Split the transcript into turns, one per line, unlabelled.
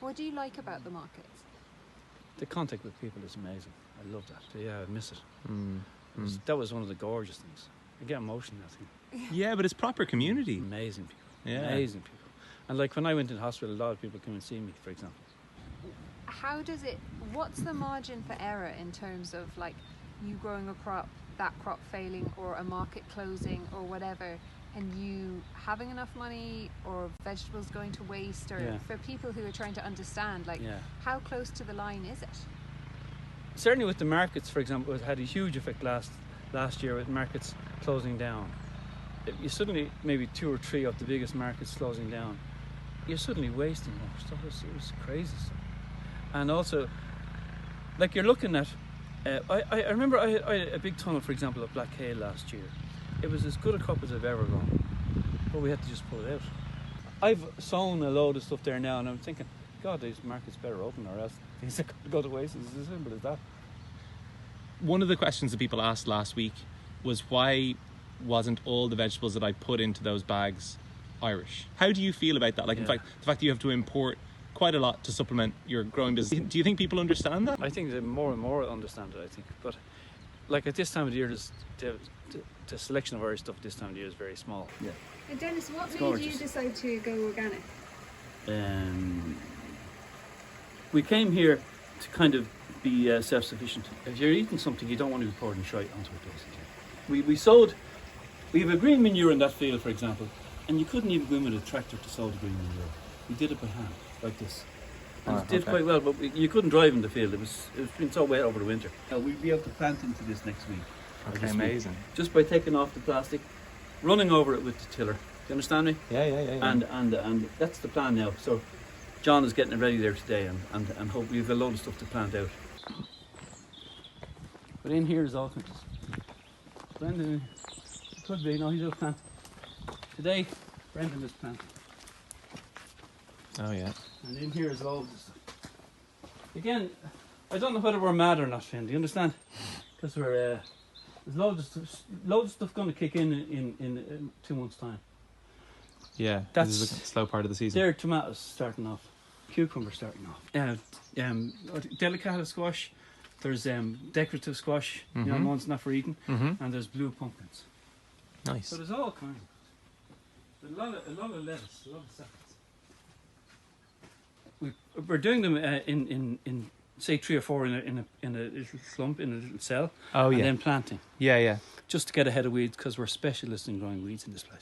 What do you like about the markets?
The contact with people is amazing. I love that. Yeah, I miss it. That was one of the gorgeous things. I get emotional, I think.
Yeah, but it's proper community.
Amazing people.
Yeah.
Amazing people. And like when I went in hospital, a lot of people come and see me, for example.
What's the margin for error in terms of like you growing a crop, that crop failing, or a market closing or whatever, and you having enough money or vegetables going to waste, or for people who are trying to understand, like how close to the line is it?
Certainly with the markets, for example, it had a huge effect last year with markets closing down. You suddenly, maybe 2 or 3 of the biggest markets closing down, you're suddenly wasting more stuff. It was crazy stuff. And also, like you're looking at, I remember I had a big tunnel, for example, at Blackhail last year. It was as good a crop as I've ever grown, but we had to just pull it out. I've sown a load of stuff there now, and I'm thinking, God, these markets better open, or else things are going to go to waste. It's as simple as that.
One of the questions that people asked last week was why wasn't all the vegetables that I put into those bags Irish? How do you feel about that? Like, in fact, the fact that you have to import quite a lot to supplement your growing business. Do you think people understand that?
I think that more and more understand it, I think. But like at this time of the year, the selection of Irish stuff at this time of the year is very small. Yeah.
And Dennis, what made you decide to go organic?
We came here to kind of be self-sufficient. If you're eating something, you don't want to be pouring shite onto it, basically. We sowed, we have a green manure in that field, for example, and you couldn't even go in with a tractor to sow the green manure. We did it by hand, like this. And it did quite well, but you couldn't drive in the field. It was been so wet over the winter. We'll be able to plant into this next week.
Okay, amazing.
Just by taking off the plastic, running over it with the tiller. Do you understand me?
Yeah.
And that's the plan now. So John is getting it ready there today, and hope we have a load of stuff to plant out. But in here is all kinds. Brendan could be, no, he's out planting. Today, Brendan is planting.
Oh yeah.
And in here is loads of stuff. Again, I don't know whether we're mad or not, Finn. Do you understand? Because there's loads of stuff going to kick in 2 months' time.
Yeah,
That's
this is a slow part of the season.
There are tomatoes starting off, cucumbers starting off. Delicata squash. There's decorative squash. You know, ones not for eating. And there's blue pumpkins.
Nice.
So there's all kinds. A lot of lettuce, a lot of salads. We're doing them in say 3 or 4 in a little clump, in a little cell.
Oh, yeah.
And then planting.
Yeah.
Just to get ahead of weeds, because we're specialists in growing weeds in this place.